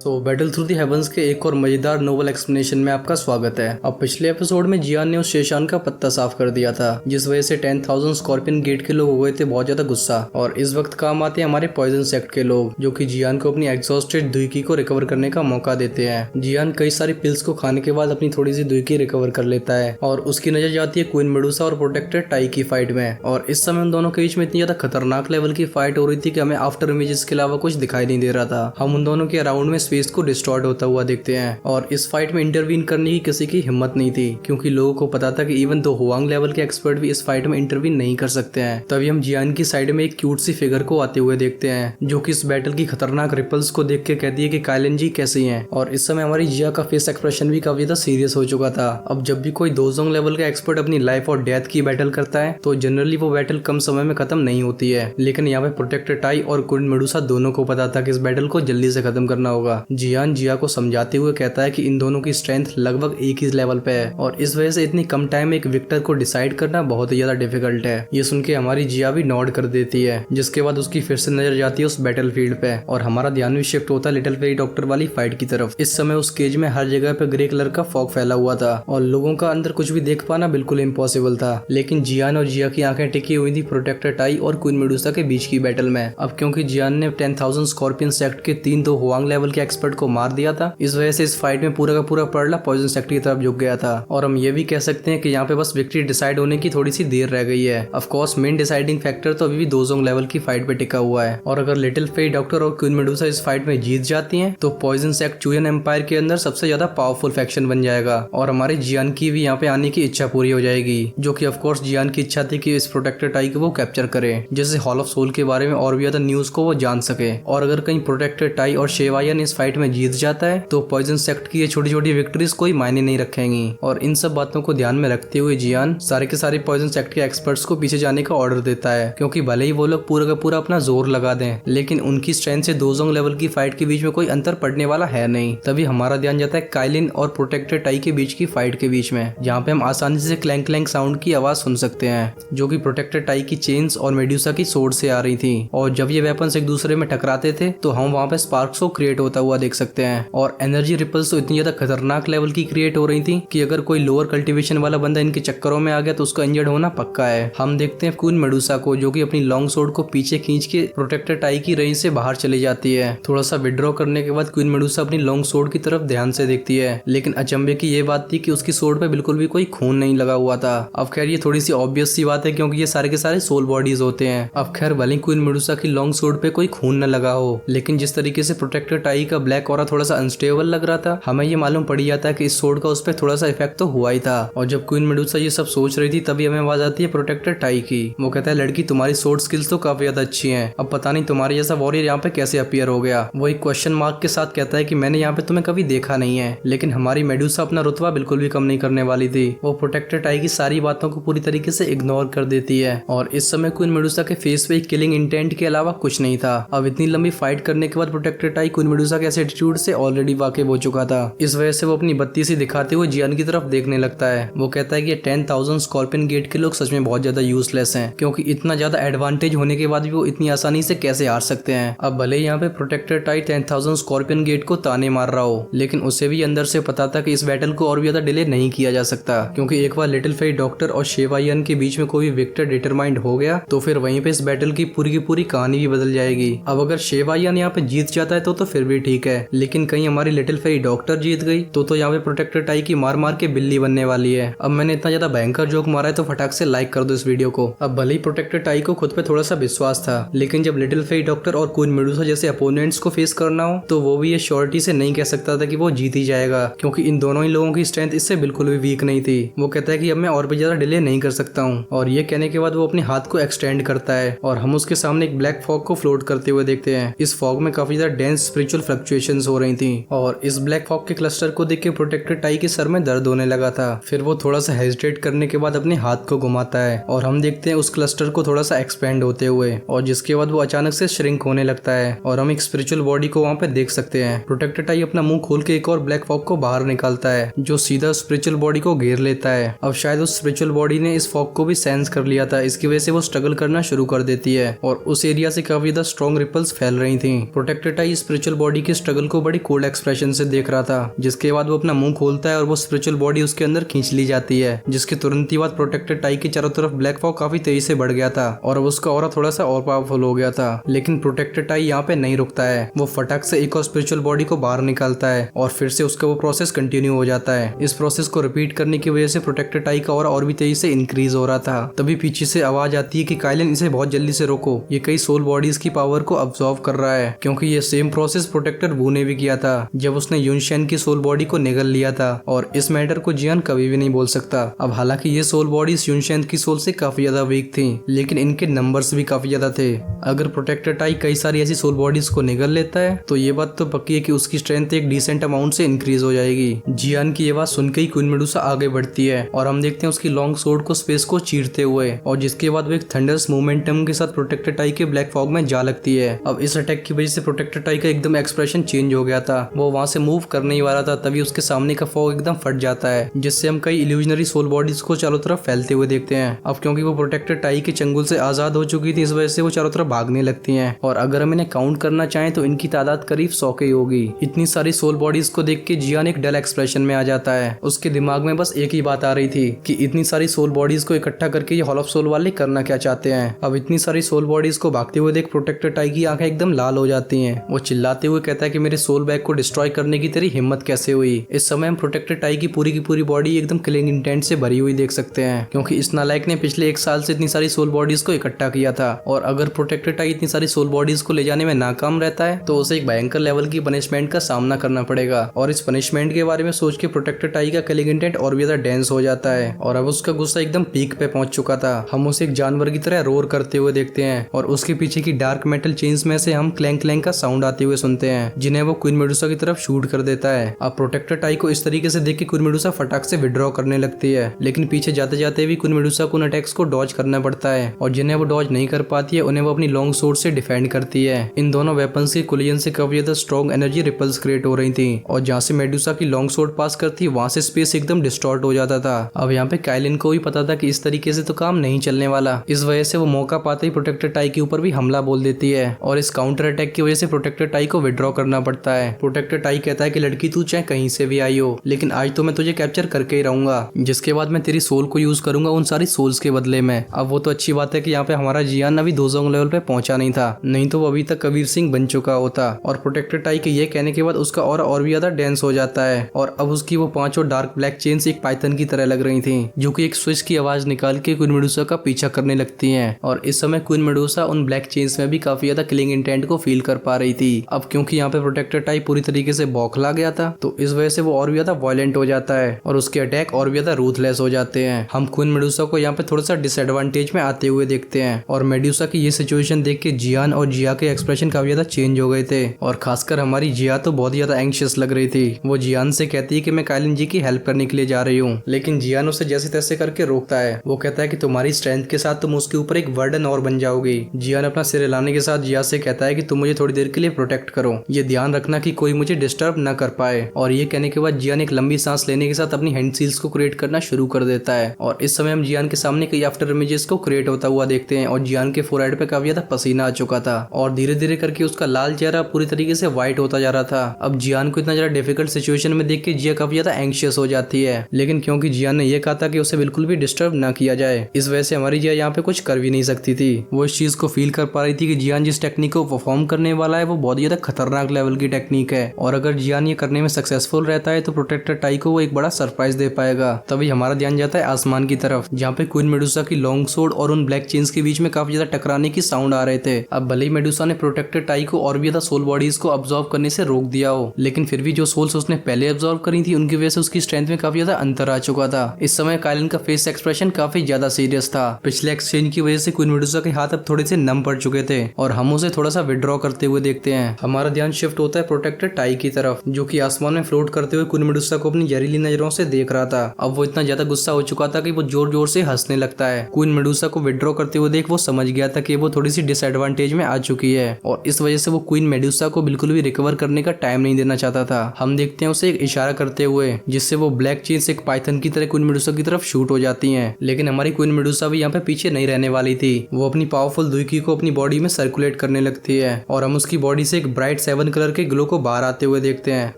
तो battle through the heavens के एक और मजेदार नोवेल एक्सप्लेनेशन में आपका स्वागत है। अब पिछले एपिसोड में जियान ने उस शेशान का पत्ता साफ कर दिया था, जिस वजह से 10,000 स्कॉर्पियन गेट के लोग हो गए थे बहुत ज्यादा गुस्सा। और इस वक्त काम आते हैं हमारे पॉइजन सेक्ट के लोग, जो कि जियान को अपनी एग्जॉस्टेड दुईकी को रिकवर करने का मौका देते हैं। जियान कई सारी पिल्स को खाने के बाद अपनी थोड़ी सी दुईकी रिकवर कर लेता है और उसकी नजर जाती है क्वीन मेडुसा और प्रोटेक्टर टाई की फाइट में। और इस समय उन दोनों के बीच में इतनी ज्यादा खतरनाक लेवल की फाइट हो रही थी कि हमें आफ्टर इमेजेस के अलावा कुछ दिखाई नहीं दे रहा था। हम उन दोनों के अराउंड में स्पेस को डिस्टॉर्ट होता हुआ देखते हैं और इस फाइट में इंटरवीन करने की किसी की हिम्मत नहीं थी, क्योंकि लोगों को पता था कि इवन दो हुआंग लेवल के एक्सपर्ट भी इस फाइट में इंटरवीन नहीं कर सकते हैं। तभी हम जियान की साइड में एक क्यूट सी फिगर को आते हुए देखते हैं, जो कि इस बैटल की खतरनाक रिपल्स को देख के कहती है कि काइलिन जी कैसी हैं। और इस समय हमारी जिया का फेस एक्सप्रेशन भी काफी ज्यादा सीरियस हो चुका था। अब जब भी कोई दोजोंग लेवल का एक्सपर्ट अपनी लाइफ और डेथ की बैटल करता है तो जनरली वो बैटल कम समय में खत्म नहीं होती है, लेकिन यहाँ पे प्रोटेक्टर टाई और क्वीन मेडुसा दोनों को पता था कि इस बैटल को जल्दी से खत्म करना होगा। जियान जिया को समझाते हुए कहता है कि इन दोनों की स्ट्रेंथ लगभग एक ही लेवल पे है और इस वजह से इतनी कम टाइम में एक विक्टर को डिसाइड करना बहुत ही ज्यादा डिफिकल्ट है। ये सुन के हमारी जिया भी नॉड कर देती है, जिसके बाद उसकी फिर से नजर जाती है उस बैटल फील्ड पे और हमारा ध्यान भी शिफ्ट होता है लिटिल फेरी डॉक्टर वाली फाइट की तरफ। इस समय उस केज में हर जगह पे ग्रे कलर का फॉग फैला हुआ था और लोगों का अंदर कुछ भी देख पाना बिल्कुल इम्पॉसिबल था, लेकिन जियान और जिया की आंखें टिकी हुई थी प्रोटेक्टर टाई और क्वीन मेडुसा के बीच की बैटल में। अब क्योंकि जियान ने 10,000 स्कॉर्पियन सेक्ट के 3 हुआंग लेवल के एक्सपर्ट को मार दिया था, इस वजह से इस फाइट में पूरा का पूरा पर्ला पॉइजन सेक्ट की तरफ झुक गया था। और हम ये भी कह सकते हैं कि यहाँ पे बस विक्ट्री डिसाइड होने की थोड़ी सी देर रह गई है। Of course main deciding factor तो अभी भी दोजोंग लेवल की फाइट पे टिका हुआ है और अगर लिटिल फेरी डॉक्टर और क्वीन मेडुसा इस फाइट में जीत जाती हैं तो पॉइजन सेक्ट चुयन एम्पायर के अंदर सबसे ज्यादा पावरफुल फैक्शन बन जाएगा और हमारे जियान की भी यहाँ पे आने की इच्छा पूरी हो जाएगी, जो कि ऑफ कोर्स जियान की इच्छा थी कि इस प्रोटेक्टर टाई को वो कैप्चर करे, जिससे हॉल ऑफ सोल के बारे में और भी ज्यादा न्यूज को वो जान सके। और अगर कहीं प्रोटेक्टर टाई और शेवायन इस फाइट में जीत जाता है तो पॉइजन सेक्ट की ये छोटी छोटी विक्ट्रीज कोई मायने नहीं रखेंगी। और इन सब बातों को ध्यान में रखते हुए जियान सारे के सारे पॉइजन सेक्ट के एक्सपर्ट्स को पीछे जाने का ऑर्डर देता है, क्योंकि भले ही वो लोग पूरा का पूरा अपना जोर लगा दें, लेकिन उनकी स्ट्रेंथ से दोजोंग लेवल की फाइट के बीच में कोई अंतर पड़ने वाला है नहीं। तभी हमारा ध्यान जाता है काइलिन और प्रोटेक्टर टाई के बीच की फाइट के बीच में, जहाँ पे हम आसानी से क्लैंक क्लैंक साउंड की आवाज सुन सकते हैं, जो कि प्रोटेक्टर टाई की चेन्स और मेडुसा की सोर्ड से आ रही थी। और जब ये वेपन्स एक दूसरे में टकराते थे तो हम वहाँ पे स्पार्क्स को क्रिएट होता हुआ देख सकते हैं। और एनर्जी रिपल्स तो इतनी ज्यादा खतरनाक लेवल की क्रिएट हो रही थी कि अगर कोई लोअर कल्टीवेशन वाला बंदा इनके चक्करों में आ गया तो उसका इंजर्ड होना पक्का है। हम देखते हैं क्वीन मेडुसा को, जो कि अपनी लॉन्ग सोर्ड को पीछे खींच के प्रोटेक्टर टाई की रेंज से बाहर चली जाती है। थोड़ा सा विड्रॉ करने के बाद क्वीन मेडुसा अपनी लॉन्ग सोर्ड की तरफ ध्यान से देखती है, लेकिन अचंभे की ये बात थी कि उसकी सोर्ड पे बिल्कुल भी कोई खून नहीं लगा हुआ था। अब खैर ये थोड़ी सी ऑब्वियस सी बात है, क्योंकि ये सारे के सारे सोल बॉडीज होते हैं। अब खैर भले क्वीन मेडुसा की लॉन्ग सोर्ड पे कोई खून न लगा हो, लेकिन जिस तरीके से प्रोटेक्टर टाई का ब्लैक ऑरा थोड़ा सा अनस्टेबल लग रहा था, हमें ये मालूम पड़ जाता है कि इस सोर्ड का उस पर थोड़ा सा इफेक्ट तो हुआ ही था। और जब क्वीन मेडुसा ये सब सोच रही थी तभी हमें आवाज आती है प्रोटेक्टर टाई की। वो कहता है, लड़की तुम्हारी सोर्ड स्किल्स तो काफी ज्यादा अच्छी हैं, अब पता नहीं तुम्हारे जैसा वॉरियर यहाँ पे कैसे अपीयर हो गया। वो एक क्वेश्चन मार्क के साथ कहता है कि मैंने यहाँ पे तुम्हें कभी देखा नहीं है। लेकिन हमारी मेडुसा अपना रुतबा बिल्कुल भी कम नहीं करने वाली थी। वो प्रोटेक्टर टाई की सारी बातों को पूरी तरीके से इग्नोर कर देती है और इस समय क्वीन मेडुसा के फेस पे किलिंग इंटेंट के अलावा कुछ नहीं था। अब इतनी लंबी फाइट करने के बाद प्रोटेक्टर टाई क्वीन मेडुसा के एटीट्यूड से ऑलरेडी वाकिफ हो चुका था। इस वजह से वो अपनी बत्ती से दिखाते हुए जियान की तरफ देखने लगता है। वो कहता है कि 10,000 स्कॉर्पियन गेट के लोग सच में बहुत ज्यादा यूजलेस हैं, क्योंकि इतना ज्यादा एडवांटेज होने के बाद भी वो इतनी आसानी से कैसे हार सकते हैं। अब भले यहाँ पे प्रोटेक्टर टाई 10,000 स्कॉर्पियन गेट को ताने मार रहा हो, लेकिन उसे भी अंदर से पता था कि इस बैटल को और भी ज्यादा डिले नहीं किया जा सकता, क्योंकि एक बार लिटिल फेरी डॉक्टर और शेवायन के बीच में कोई विक्टर डिटरमाइंड हो गया तो फिर वहीं पे इस बैटल की पूरी कहानी भी बदल जाएगी। अब अगर शेवायन यहाँ पे जीत जाता है तो फिर भी ठीक है, लेकिन कहीं हमारी लिटिल फेरी डॉक्टर जीत गई तो यहाँ पे प्रोटेक्टर टाई की मार मार के बिल्ली बनने वाली है। अब मैंने इतना ज्यादा भयंकर जोक मारा है तो फटाक से लाइक कर दो इस वीडियो को। अब भले ही प्रोटेक्टर टाई को खुद पे थोड़ा सा विश्वास था, लेकिन जब लिटिल फेरी डॉक्टर और क्वीन मेडुसा जैसे अपोनेंट्स को फेस करना हो तो वो भी ये श्योरिटी से नहीं कह सकता था कि वो जीत ही जाएगा, क्योंकि इन दोनों ही लोगों की स्ट्रेंथ इससे बिल्कुल भी वीक नहीं थी। वो कहता है कि अब मैं और भी ज्यादा डिले नहीं कर सकता हूँ, और ये कहने के बाद वो अपने हाथ को एक्सटेंड करता है और हम उसके सामने एक ब्लैक फॉग को फ्लोट करते हुए देखते हैं। इस फॉग में काफी ज्यादा डेंस स्पिरिचुअल फ्लक्चुएशंस हो रही थी और इस ब्लैक फॉग के क्लस्टर को देख के प्रोटेक्टर टाई के सर में दर्द होने लगा था। फिर वो थोड़ा सा हेजिटेट करने के बाद अपने हाथ को घुमाता है और हम देखते हैं उस क्लस्टर को थोड़ा सा एक्सपेंड होते हुए, और जिसके बाद वो अचानक से श्रिंक होने लगता है और हम एक स्पिरिचुअल बॉडी को वहाँ पे देख सकते हैं। प्रोटेक्टर टाई अपना मुंह खोल के एक और ब्लैक फॉग को बाहर निकालता है, जो सीधा स्पिरिचुअल बॉडी को घेर लेता है। अब शायद उस स्पिरिचुअल बॉडी ने इस फॉग को भी सेंस कर लिया था, इसकी वजह से वो स्ट्रगल करना शुरू कर देती है और उस एरिया से काफी ज्यादा स्ट्रॉन्ग रिपल्स फैल रही थी। प्रोटेक्टर टाई स्पिरिचुअल बॉडी के स्ट्रगल को बड़ी कोल्ड एक्सप्रेशन से देख रहा था, जिसके बाद वो अपना मुंह खोलता है और वो स्पिरिचुअल बॉडी उसके अंदर खींच ली जाती है, जिसके तुरंत ही बाद प्रोटेक्टर टाई के चारों तरफ ब्लैक फॉग काफी तेजी से बढ़ गया था और उसका ऑरा थोड़ा सा और पावरफुल हो गया था। लेकिन प्रोटेक्टर टाई यहाँ पे नहीं रुकता है, वो फटाक से एक और स्पिरिचुअल बॉडी को बाहर निकालता है और फिर से उसका वो प्रोसेस कंटिन्यू हो जाता है। इस प्रोसेस को रिपीट करने की वजह से प्रोटेक्टर टाई का ऑरा और भी तेजी से इंक्रीज हो रहा था। तभी पीछे से आवाज आती है कि काइलन इसे बहुत जल्दी से रोको, ये कई सोल बॉडीज की पावर को अब्सॉर्ब कर रहा है, क्योंकि ये सेम प्रोसेस प्रोटेक्टर वू ने भी किया था जब उसने युनशेन की सोल बॉडी को निगल लिया था। और इस मैटर को जियान कभी भी नहीं बोल सकता। अब हालांकि ये सोल बॉडीज युनशेन की सोल से काफी ज्यादा वीक थी, लेकिन इनके नंबर्स भी काफी ज्यादा थे। अगर प्रोटेक्टर टाई कई सारी ऐसी सोल बॉडीज को निगल लेता है तो ये बात तो पक्की है कि उसकी स्ट्रेंथ एक डिसेंट अमाउंट से इंक्रीज हो जाएगी। जियान की ये बात सुनकर ही क्वीन मेडुसा आगे बढ़ती है और हम देखते हैं उसकी लॉन्ग सोर्ड को स्पेस को चीरते हुए, और जिसके बाद वो एक थंडर्स मोमेंटम के साथ प्रोटेक्टर टाई के ब्लैक फॉग में जा लगती है। अब इस अटैक की वजह से प्रोटेक्टर टाई का एकदम एक्सप्रेशन चेंज हो गया था, वो वहां से मूव करने ही वाला था, तभी उसके सामने का फॉग एकदम फट जाता है, जिससे हम कई इल्यूजनरी सोल बॉडीज को चारों तरफ फैलते हुए देखते हैं। अब क्योंकि वो प्रोटेक्टर टाई के चंगुल से आजाद हो चुकी थी, इस वजह से वो चारों तरफ भागने लगती हैं, और अगर हम इन्हें काउंट करना चाहें तो इनकी तादाद करीब 100 की होगी। इतनी सारी सोल बॉडीज को देख के जियान एक डल एक्सप्रेशन में आ जाता है। उसके दिमाग में बस एक ही बात आ रही थी कि इतनी सारी सोल बॉडीज को इकट्ठा करके ये हॉल ऑफ सोल वाले करना क्या चाहते हैं। अब इतनी सारी सोल बॉडीज को भागते हुए देख प्रोटेक्टर टाई की आंखें एकदम लाल हो जाती हैं। वो चिल्लाते हुए कहता है कि मेरे सोल बैग को डिस्ट्रॉय करने की तेरी हिम्मत कैसे हुई। इस समय हम प्रोटेक्टर टाई की पूरी बॉडी एकदम किलिंग इंटेंट से भरी हुई देख सकते हैं, क्योंकि इस नालायक ने पिछले 1 साल से इतनी सारी सोल बॉडीज को इकट्ठा किया था, और अगर प्रोटेक्टर टाई इतनी सारी सोल बॉडीज को ले जाने में नाकाम रहता है तो उसे एक भयंकर लेवल की पनिशमेंट का सामना करना पड़ेगा। और इस पनिशमेंट के बारे में सोच के प्रोटेक्टर टाई का किलिंग इंटेंट और भी ज्यादा डेंस हो जाता है, और अब उसका गुस्सा एकदम पीक पे पहुंच चुका था। हम उसे एक जानवर की तरह रोर करते हुए देखते हैं, और उसके पीछे की डार्क मेटल चेन्स में से हम क्लैंक क्लैंक का साउंड आते हुए सुनते हैं, जिन्हें वो क्वीन मेडुसा की तरफ शूट कर देता है। अब प्रोटेक्टर टाई को इस तरीके से देख के क्वीन मेडुसा फटाक से विड्रॉ करने लगती है, लेकिन पीछे जाते जाते भी क्वीन मेडुसा को उन अटैक्स को डॉज करना पड़ता है, और जिन्हें वो डॉज नहीं कर पाती है उन्हें वो अपनी लॉन्ग सोर्ड से डिफेंड करती है। इन दोनों वेपन्स के कोलिजन से काफी ज्यादा स्ट्रॉन्ग एनर्जी रिपल्स क्रिएट हो रही थी, और जहाँ से मेडुसा की लॉन्ग सोर्ड पास करती वहां से स्पेस एकदम डिस्टॉर्ट हो जाता था। अब यहाँ पे काइलिन को भी पता था कि इस तरीके से तो काम नहीं चलने वाला, इस वजह से वो मौका पाते ही प्रोटेक्टर टाई के ऊपर भी हमला बोल देती है, और इस काउंटर अटैक की वजह से प्रोटेक्टर टाई को विड्रॉ करना पड़ता है। प्रोटेक्टर टाई कहता है कि लड़की तू चाहे कहीं से भी आई हो, लेकिन आज तो मैं तुझे कैप्चर करके ही रहूंगा, जिसके बाद मैं तेरी सोल को यूज करूंगा उन सारी सोल्स के बदले में। अब वो तो अच्छी बात है कि यहाँ पे हमारा जियान अभी दोजोंग लेवल पे पहुंचा नहीं था, नहीं तो वो अभी तक कबीर सिंह बन चुका होता। और प्रोटेक्टर टाई के ये कहने के बाद उसका और भी ज्यादा डेंस हो जाता है, और अब उसकी वो 5 डार्क ब्लैक चेन्स एक पाइथन की तरह लग रही थी, जो कि एक स्विच की आवाज निकाल के क्वीन मेडुसा का पीछा करने लगती हैं। और इस समय क्वीन मेडुसा उन ब्लैक चेन्स में भी काफी ज्यादा किलिंग इंटेंट को फील कर पा रही थी। अब क्योंकि यहाँ पे प्रोटेक्टर टाई पूरी तरीके से बौखला गया था, तो इस वजह से वो और भी ज्यादा वायलेंट हो जाता है, और उसके अटैक और भी ज्यादा रूथलेस हो जाते हैं। हम क्वीन मेडुसा को यहाँ पे थोड़ा सा डिसएडवांटेज में आते हुए देखते हैं, और मेडुसा की ये सिचुएशन देख के जियान और जिया के एक्सप्रेशन काफी ज्यादा चेंज हो गए थे, और खासकर हमारी जिया तो बहुत ज्यादा एंग्शियस लग रही थी। वो जियान से कहती है कि मैं काइलिन जी की हेल्प करने के लिए जा रही हूँ, लेकिन जियान उसे जैसे तैसे करके रोकता है। वो कहता है कि तुम्हारी स्ट्रेंथ के साथ तुम उसके ऊपर एक वर्डन और बन जाओगी। जियान अपना सिर हिलाने के साथ जिया से कहता है कि तुम मुझे थोड़ी देर के लिए प्रोटेक्ट करो, ये ध्यान रखना कि कोई मुझे डिस्टर्ब न कर पाए। और ये कहने के बाद जियान एक लंबी सांस लेने के साथ अपनी हैंड सील्स को क्रिएट करना शुरू कर देता है, और इस समय हम जियान के सामने कई आफ्टर इमेजेस को क्रिएट होता हुआ देखते हैं, और जियान के फोरहेड पे काफी ज्यादा पसीना आ चुका था, और धीरे धीरे करके उसका लाल चेहरा पूरी तरीके से व्हाइट होता जा रहा था। अब जियान को इतना ज्यादा डिफिकल्ट सिचुएशन में देख के जिया काफी ज्यादा एंग्शियस हो जाती है, लेकिन क्योंकि जियान ने यह कहा था कि उसे बिल्कुल भी डिस्टर्ब न किया जाए, इस वजह से हमारी जिया यहाँ पे कुछ कर भी नहीं सकती थी। वो इस चीज को फील कर पा रही थी कि जियान जिस टेक्निक को परफॉर्म करने वाला है वो बहुत ज्यादा खतरनाक लेवल की टेक्निक है, और अगर जियान ये करने में सक्सेसफुल रहता है तो प्रोटेक्टर टाई को वो एक बड़ा सरप्राइज दे पाएगा। तभी हमारा ध्यान जाता है आसमान की तरफ, जहाँ पे क्वीन मेडुसा की लॉन्ग सोर्ड और उन ब्लैक चेन्स के बीच में काफी ज्यादा टकराने की साउंड आ रहे थे। अब भले ही मेडुसा ने प्रोटेक्टर टाई को और भी ज्यादा सोल बॉडीज को अब्सॉर्ब करने से रोक दिया हो, लेकिन फिर भी जो सोल्स उसने पहले अब्सॉर्ब करी थी उनकी वजह से उसकी स्ट्रेंथ में काफी ज्यादा अंतर आ चुका था। इस समय काइलिन का फेस एक्सप्रेशन काफी ज्यादा सीरियस था। पिछले एक्सचेंज की वजह से क्वीन मेडुसा के हाथ अब थोड़े से नम पड़ चुके थे, और हम उसे थोड़ा सा विड्रॉ करते हुए देखते हैं। हमारा ध्यान शिफ्ट होता है प्रोटेक्टर टाई की तरफ, जो कि आसमान में फ्लोट करते हुए क्वीन मेडुसा को अपनी जहरीली नजरों से देख रहा था। अब वो इतना ज्यादा गुस्सा हो चुका था कि वो जोर जोर से हंसने लगता है। क्वीन मेडुसा को विड्रॉ करते हुए देख वो समझ गया था कि वो थोड़ी सी डिसएडवांटेज में आ चुकी है, और इस वजह से वो क्वीन मेडुसा को बिल्कुल भी रिकवर करने का टाइम नहीं देना चाहता था। हम देखते हैं उसे एक इशारा करते हुए, जिससे वो ब्लैक चेन्स एक पाइथन की तरह क्वीन मेडुसा की तरफ शूट हो जाती हैं। लेकिन हमारी क्वीन मेडुसा भी यहाँ पे पीछे नहीं रहने वाली थी। वो अपनी पावरफुल दुई को अपनी बॉडी में सर्कुलेट करने लगती है, और हम उसकी बॉडी से एक ब्राइट 7 कलर के ग्लो को बाहर आते हुए देखते हैं,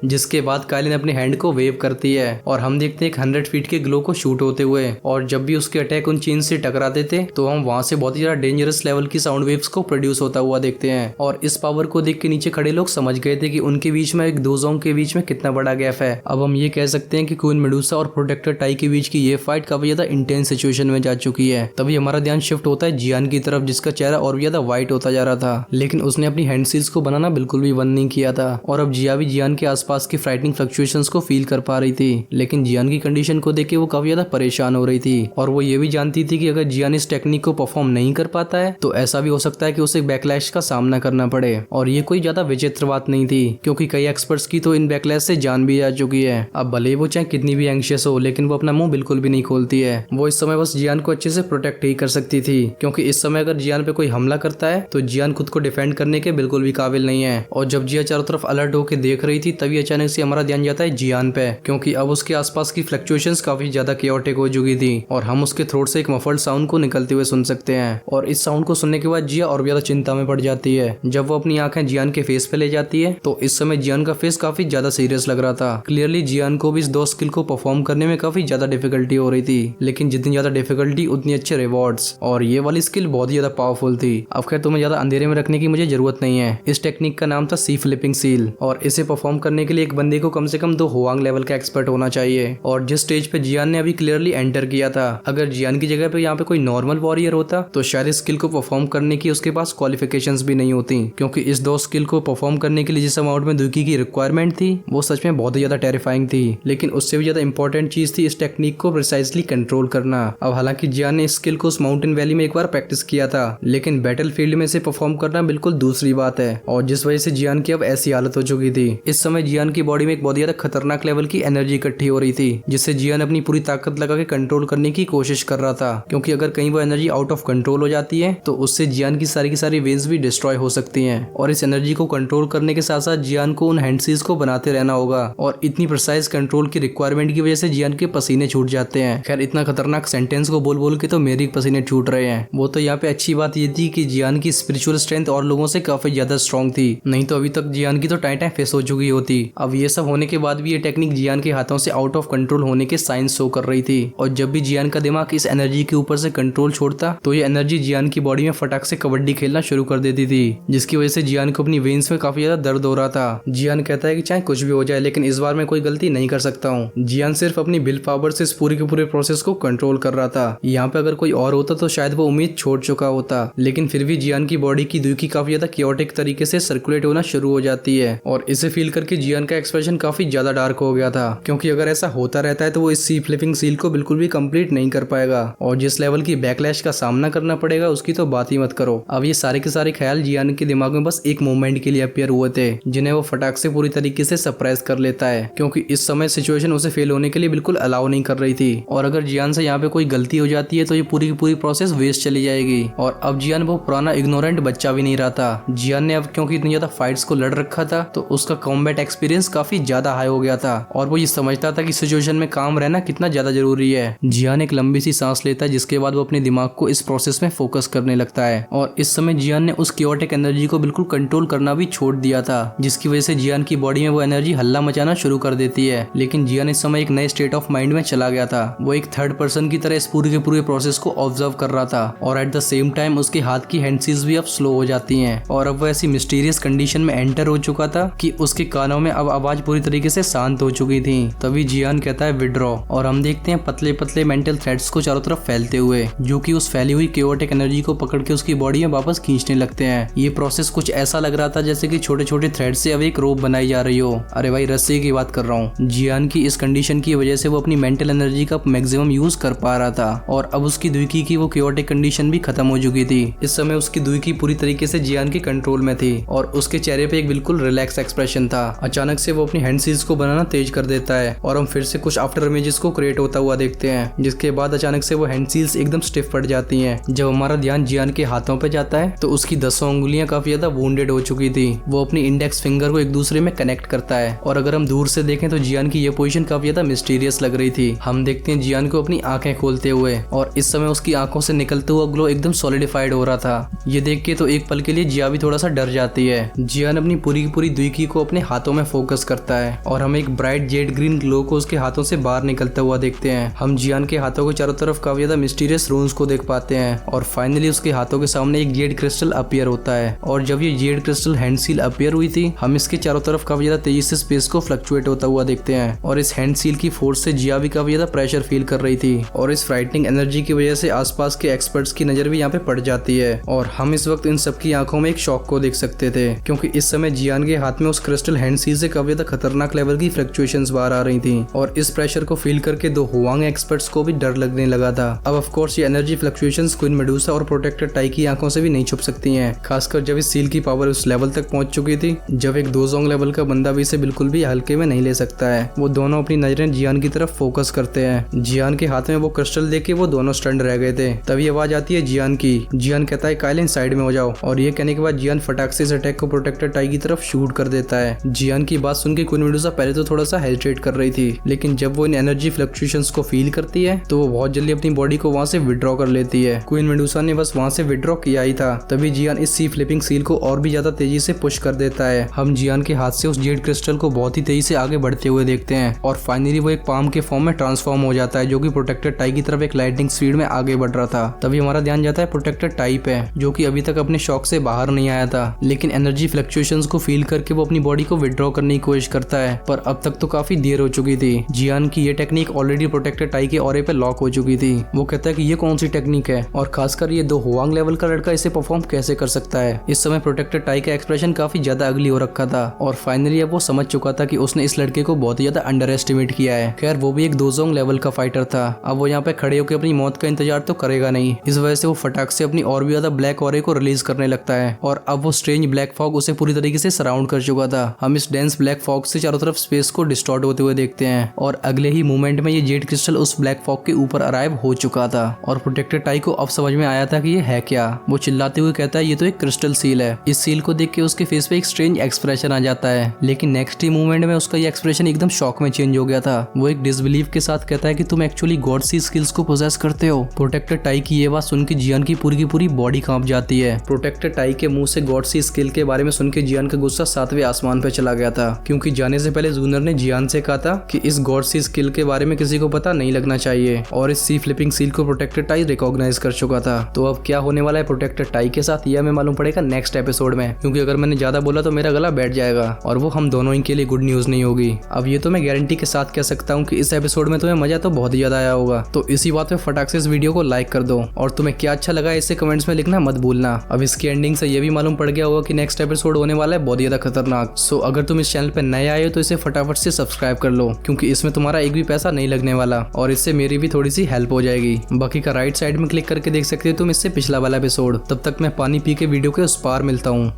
जिसके बाद काइलिन अपने हैंड को वेव करती है और हम देखते हैं 100 फीट के ग्लो को शूट होते हुए। और जब भी उसके अटैक उन चेन से टकराते थे तो हम वहां से बहुत ही ज्यादा डेंजरस लेवल की साउंड वेव्स को प्रोड्यूस होता हुआ देखते हैं। और इस पावर को देख के नीचे खड़े लोग समझ गए थे कि उनके बीच में एक दो जोन के बीच में कितना बड़ा गैप है। अब हम ये कह सकते हैं कि क्वीन मेडुसा और प्रोटेक्टर टाई के बीच की ये फाइट काफी ज्यादा इंटेंस सिचुएशन में जा चुकी है। तभी हमारा ध्यान शिफ्ट होता है जियान की तरफ, जिसका चेहरा और भी ज्यादा व्हाइट होता जा रहा था, लेकिन उसने अपनी हैंड सील्स को बनाना बिल्कुल भी बंद नहीं किया था। और अब जिया भी जियान के आसपास की फ्राइटनिंग फ्लक्चुएशंस को फील कर पा रही थी, लेकिन जियान की कंडीशन को देख के वो काफी ज्यादा परेशान हो रही थी। और वो ये भी जानती थी कि अगर जियान इस टेक्निक को परफॉर्म नहीं कर पाता है तो ऐसा भी हो सकता है कि उसे बैकलैश का सामना करना पड़े। और ये कोई ज्यादा विचित्र बात नहीं थी, क्योंकि कई एक्सपर्ट्स की तो इन बैकलैश से जान भी जा चुकी है। अब भले वो चाहे कितनी भी एंग्शियस हो, लेकिन वो अपना मुंह बिल्कुल भी नहीं खोलती है। वो इस समय बस जियान को अच्छे से प्रोटेक्ट ही कर सकती थी, क्योंकि इस समय अगर जियान पे कोई हमला करता है तो जियान खुद को डिफेंड करने के बिल्कुल भी काबिल नहीं है। और जब जिया चारों तरफ अलर्ट होकर देख रही थी तभी अचानक से हमारा ध्यान जाता है जियान पे, क्योंकि अब उसके आसपास की फ्लक्चुएशंस काफी ज्यादा केओटिक हो चुकी थी और हम उसके थ्रोट से एक मफल्ड साउंड को निकलते हुए सुन सकते हैं। और इस साउंड को सुनने के बाद जिया और ज्यादा चिंता में पड़ जाती है। जब वो अपनी आंखें जियान के फेस पे ले जाती है तो इस समय जियान का फेस काफी ज्यादा सीरियस लग रहा था। क्लियरली जियान को भी इस दो स्किल को परफॉर्म करने में काफी ज्यादा डिफिकल्टी हो रही थी, लेकिन जितनी ज्यादा डिफिकल्टी उतनी अच्छे रिवॉर्ड्स। और ये वाली स्किल बहुत ही ज्यादा पावरफुल थी। अब खैर तुम्हें ज्यादा अंधेरे में रखने की मुझे जरूरत नहीं है। इस टेक्निक का नाम था सी फ्लिपिंग सील, और इसे परफॉर्म करने के लिए एक बंदे को कम से कम 2 हुआंग लेवल का एक्सपर्ट होना चाहिए। और जिस स्टेज पे जियान ने अभी क्लियरली एंटर किया था, अगर जियान की जगह पे यहाँ पे कोई नॉर्मल वॉरियर होता तो शायद इस स्किल को परफॉर्म करने की उसके पास क्वालिफिकेशंस भी नहीं होती, क्योंकि इस 2 स्किल को परफॉर्म करने के लिए जिस अमाउंट में दुकी की रिक्वायरमेंट थी वो सच में बहुत ही ज्यादा टेरिफाइंग थी। लेकिन उससे भी ज्यादा इंपॉर्टेंट चीज थी इस टेक्निक को प्रिसाइजली कंट्रोल करना। अब हालांकि जियान ने इस स्किल को उस माउंटेन वैली में एक बार प्रैक्टिस किया था, लेकिन बैटल फील्ड में इसे परफॉर्म करना बिल्कुल दूसरी बात है, और जिस वजह से जियान की अब ऐसी हालत हो चुकी थी। इस समय जियान की बॉडी में एक बहुत ज्यादा खतरनाक लेवल की एनर्जी इकट्ठी हो रही थी, जिससे जियान अपनी पूरी ताकत लगा के कंट्रोल करने की कोशिश कर रहा था, क्योंकि अगर कहीं वो एनर्जी आउट ऑफ कंट्रोल हो जाती है तो उससे जियान की सारी वेन्स भी डिस्ट्रॉय हो सकती हैं। और इस एनर्जी को कंट्रोल करने के साथ साथ जियान को उन हैंडसीज को बनाते रहना होगा, और इतनी प्रिसाइज कंट्रोल की रिक्वायरमेंट की वजह से जियान के पसीने छूट जाते हैं। खैर इतना खतरनाक सेंटेंस को बोल बोल के तो मेरे पसीने छूट रहे हैं। वो तो यहाँ पे अच्छी बात ये थी कि जियान की स्पिरिचुअल स्ट्रेंथ और लोगों से काफी ज्यादा स्ट्रॉन्ग थी, नहीं तो अभी तक जियान की तो टाइम फेस हो चुकी होती। अब ये सब होने के बाद भी ये टेक्निक जियान के हाथों से आउट ऑफ कंट्रोल होने के साइंस शो कर रही थी। और जब भी जियान का दिमाग इस एनर्जी के ऊपर से कंट्रोल छोड़ता तो ये एनर्जी जियान की बॉडी में फटाक से कबड्डी खेलना शुरू कर देती थी, जिसकी वजह से जियान को अपनी वेन्स में काफी ज्यादा दर्द हो रहा था। जियान कहता है कि चाहे कुछ भी हो जाए लेकिन इस बार मैं कोई गलती नहीं कर सकता हूँ। जियान सिर्फ अपनी विल पावर से इस पूरे के पूरे प्रोसेस को कंट्रोल कर रहा था। यहाँ पे अगर कोई और होता तो शायद वो उम्मीद छोड़ चुका होता, लेकिन फिर भी जियान की बॉडी की दुखी काफी ज्यादा क्योटिक तरीके से सर्कुलेट होना शुरू हो जाती है। और इसे फील करके जियान का एक्सप्रेशन काफी ज्यादा डार्क हो गया था, क्योंकि अगर ऐसा होता रहता है तो वो इस सी फ्लिपिंग सील को बिल्कुल भी कंप्लीट नहीं कर पाएगा, और जिस लेवल की बैकलैश का सामना करना पड़ेगा उसकी तो बात ही मत करो। अब ये सारे के सारे ख्याल जियान के दिमाग में बस एक मोमेंट के लिए अपियर हुए थे, जिन्हें वो फटाक से पूरी तरीके से सरप्राइज कर लेता है, क्योंकि इस समय सिचुएशन उसे फेल होने के लिए बिल्कुल अलाउ नहीं कर रही थी। और अगर जियान से यहाँ पे कोई गलती हो जाती है तो ये पूरी की पूरी प्रोसेस वेस्ट चली जाएगी। और अब जियान वो पुराना इग्नोरेंट बच्चा भी नहीं रहा था। जियान ने अब क्योंकि इतनी ज्यादा फाइट्स को लड़ रखा था तो उसका कॉम्बैट एक्सपीरियंस काफी ज्यादा हाई हो गया था, और वो ये समझता था कि सिचुएशन में काम रहना कितना ज्यादा जरूरी है। जियान एक लंबी सी सांस लेता है, जिसके बाद वो अपने दिमाग को इस प्रोसेस में फोकस करने लगता है। और इस समय जियान ने उस क्योटिक एनर्जी को बिल्कुल कंट्रोल करना भी छोड़ दिया था, जिसकी वजह से जियान की बॉडी में वो एनर्जी हल्ला मचाना शुरू कर देती है। लेकिन जियान इस समय एक नए स्टेट ऑफ माइंड में चला गया था। वो एक थर्ड पर्सन की तरह इस पूरे के पूरे प्रोसेस को ऑब्जर्व कर रहा था, और एट द सेम टाइम उसके हाथ की हैंडसीज भी अब स्लो हो जाती हैं। और अब वो ऐसी मिस्टीरियस कंडीशन में एंटर हो चुका था कि उसके कानों में अब आवाज पूरी तरीके से शांत हो चुकी थी। तभी जियान कहता है विड्रॉ, और हम देखते हैं पतले पतले मेंटल थ्रेड्स को चारों तरफ फैलते हुए, जो कि उस फैली हुई क्योटिक एनर्जी को पकड़ के उसकी बॉडी में वापस खींचने लगते हैं। ये प्रोसेस कुछ ऐसा लग रहा था जैसे कि छोटे छोटे थ्रेड से अब एक रोप बनाई जा रही हो। अरे भाई रस्सी की बात कर रहा हूँ। जियान की इस कंडीशन की वजह से वो अपनी मेंटल एनर्जी का मैक्सिमम यूज कर पा रहा था, और अब उसकी दुखी की वो क्योटिक कंडीशन भी खत्म हो चुकी थी। इस समय उसकी दुखी पूरी तरीके से जियान के कंट्रोल में थी, और उसके चेहरे पे एक बिल्कुल रिलैक्स एक्सप्रेशन था। अचानक से वो अपनी हैंड सीज को बनाना तेज कर देता है, और हम फिर से कुछ आफ्टर इमेजेस को क्रिएट होता हुआ देखते हैं, जिसके बाद अचानक से वो हैंड सील्स एकदम स्टिफ पड़ जाती हैं। जब हमारा ध्यान जियान के हाथों पे जाता है तो उसकी 10 उंगलियां काफी ज्यादा वुंडेड हो चुकी थी। वो अपनी इंडेक्स फिंगर को एक दूसरे में कनेक्ट करता है, और अगर हम दूर से देखें तो जियान की ये पोजीशन काफी ज्यादा मिस्टीरियस लग रही थी। हम देखते हैं जियान को अपनी आंखें खोलते हुए, और इस समय उसकी आंखों से निकलते हुआ ग्लो एकदम सॉलिडिफाइड हो रहा था। ये देख के तो एक पल के लिए जिया भी थोड़ा सा डर जाती है। जिया जियान अपनी पूरी की पूरी दुई की को अपने हाथों में फोकस करता है और हम एक ब्राइट जेड ग्रीन ग्लो को उसके हाथों से बाहर निकलता हुआ देखते हैं। हम जियान के हाथों के चारों तरफ काफी ज्यादा मिस्टीरियस रून्स को देख पाते हैं और फाइनली उसके हाथों के सामने एक जेड क्रिस्टल अपीयर होता है। और जब ये Z crystal hand seal appear हुई थी, हम इसके चारों तरफ काफी ज्यादा तेजी से स्पेस को फ्लक्चुएट होता हुआ देखते हैं और इस हैंड सील की फोर्स से जिया भी काफी ज्यादा प्रेशर फील कर रही थी और इस फ्राइटनिंग एनर्जी की वजह से आसपास के एक्सपर्ट्स की नजर भी यहाँ पे पड़ जाती है और हम इस वक्त इन सबकी आंखों में एक शॉक को देख सकते थे, क्योंकि इस समय जियान के हाथ में उस क्रिस्टल हैंड सील से काफी ज्यादा खतरनाक लेवल की फ्लक्चुएशंस बाहर आ रही थी और इस प्रेशर को फील करके दो हुआंग एक्सपर्ट्स को भी डर लगने लगा था। अब ऑफ कोर्स ये एनर्जी फ्लक्चुएशंस क्वीन मेडुसा और प्रोटेक्टर टाई की आंखों से भी नहीं छुप सकती हैं, खासकर जब इस सील की पावर उस लेवल तक पहुंच चुकी थी जब एक दोजोंग लेवल का बंदा भी इसे बिल्कुल भी हल्के में नहीं ले सकता है। वो दोनों अपनी नजरें जियान की तरफ फोकस करते हैं। जियान के हाथ में वो क्रिस्टल देख के वो दोनों स्टंड रह गए थे। तभी आवाज आती है जियान की। जियान कहता है काइलिन साइड में हो जाओ और ये कहने के बाद जियान फटाक से इस अटैक को प्रोटेक्टर टाई की तरफ शूट कर देता है। जियान की बात सुन के क्वीन मेडुसा पहले तो थोड़ा सा हेजिटेट कर रही थी, लेकिन जब वो इन एनर्जी फ्लक्चुएशंस को फील करती है तो वो बहुत जल्दी अपनी बॉडी को वहां से विड्रॉ कर लेती है। क्वीन मेडुसा ने बस वहां से विड्रॉ किया ही था, तभी जियान इस सी फ्लिपिंग सील को और भी ज्यादा तेजी से पुश कर देता है। हम जियान के हाथ से उस जेड क्रिस्टल को बहुत ही तेजी से आगे बढ़ते हुए देखते हैं और फाइनली वो एक पाम के फॉर्म में ट्रांसफॉर्म हो जाता है, जो कि प्रोटेक्टर टाई की तरफ एक लाइटनिंग स्पीड में आगे बढ़ रहा था। तभी हमारा ध्यान जाता है प्रोटेक्टर टाई पे, जो कि अभी तक अपने शॉक से बाहर नहीं आया था, लेकिन एनर्जी फ्लक्चुएशंस को फील करके वो अपनी बॉडी को विड्रॉ करने की कोशिश करता है, पर अब तक तो काफी देर हो चुकी थी। जियान की ये टेक्निक ऑलरेडी प्रोटेक्टर टाई के ऑरे पे लॉक हो चुकी थी। वो कहता है कि ये कौन सी टेक्निक है और खासकर ये दो हुआंग लेवल का लड़का इसे परफॉर्म कैसे कर सकता है। इस समय प्रोटेक्टर टाई का एक्सप्रेशन काफी ज्यादा अगली हो रखा था और फाइनली अब वो समझ चुका था कि उसने इस लड़के को बहुत ही ज्यादा अंडर एस्टिमेट किया है। खैर वो भी एक दोजोंग लेवल का फाइटर था। अब वो यहाँ पे खड़े होकर अपनी मौत का इंतजार तो करेगा नहीं, इस वजह से वो फटाक से अपनी और भी ज्यादा ब्लैक ऑरे को रिलीज करने लगता है और अब वो स्ट्रेंज ब्लैक फॉग उसे पूरी तरीके से सराउंड कर चुका था। हम इस डेंस ब्लैक फॉग से चारों तरफ स्पेस को डिस्टॉर्ट होते हुए देखते हैं और अगले ही मोमेंट में ये जेड क्रिस्टल उस ब्लैक फॉग के ऊपर अराइव हो चुका था और प्रोटेक्टर टाई को अब समझ में आया था कि ये है क्या। वो चिल्लाते हुए कहता है ये तो एक क्रिस्टल सील है। इस सील को देख के उसके फेस पे एक स्ट्रेंज एक्सप्रेशन आ जाता है, लेकिन नेक्स्ट ही मूवमेंट में उसका ये एक्सप्रेशन एकदम शॉक में चेंज हो गया था। वो एक डिसबिलीव के साथ कहता है कि तुम एक्चुअली गॉड सी स्किल्स को पोजेस करते हो। प्रोटेक्टर टाई की ये बात सुन के जियान की पूरी बॉडी कांप जाती है। प्रोटेक्टर टाई के मुंह से गॉड सी स्किल के बारे में सुन के जियान का गुस्सा 7वें आसमान पे चला गया था, क्योंकि जाने से पहले जूनर ने जियान से कहा था कि इस गॉड सी स्किल के बारे में किसी को पता नहीं लगना चाहिए और इस सी फ्लिपिंग सील को प्रोटेक्टर टाई रिकॉग्नाइज कर चुका था। तो अब क्या होने वाला है प्रोटेक्टर टाई के साथ, यह हमें मालूम पड़ेगा नेक्स्ट एपिसोड में, क्योंकि अगर मैंने ज्यादा बोला तो मेरा गला बैठ जाएगा और वो हम दोनों ही के लिए गुड न्यूज नहीं होगी। अब ये तो मैं गारंटी के साथ कह सकता हूँ कि इस एपिसोड में तुम्हें मजा तो बहुत ही ज्यादा आया होगा। तो इसी बात पे फटाक से इस वीडियो को लाइक कर दो और तुम्हें क्या अच्छा लगा इसे कमेंट्स में लिखना मत भूलना। अब इसकी एंडिंग से ये भी मालूम पड़ गया होगा कि नेक्स्ट एपिसोड होने वाला है बहुत ज्यादा खतरनाक। सो अगर तुम इस चैनल पे नए आए हो तो इसे फटाफट से सब्सक्राइब कर लो, क्योंकि इसमें तुम्हारा एक भी पैसा नहीं लगने वाला और इससे मेरी भी थोड़ी सी हेल्प हो जाएगी। बाकी का राइट साइड में क्लिक करके देख सकते हो तुम इससे पिछला वाला एपिसोड। तब तक मैं पानी पी के वीडियो के उस पार मिलता हूँ।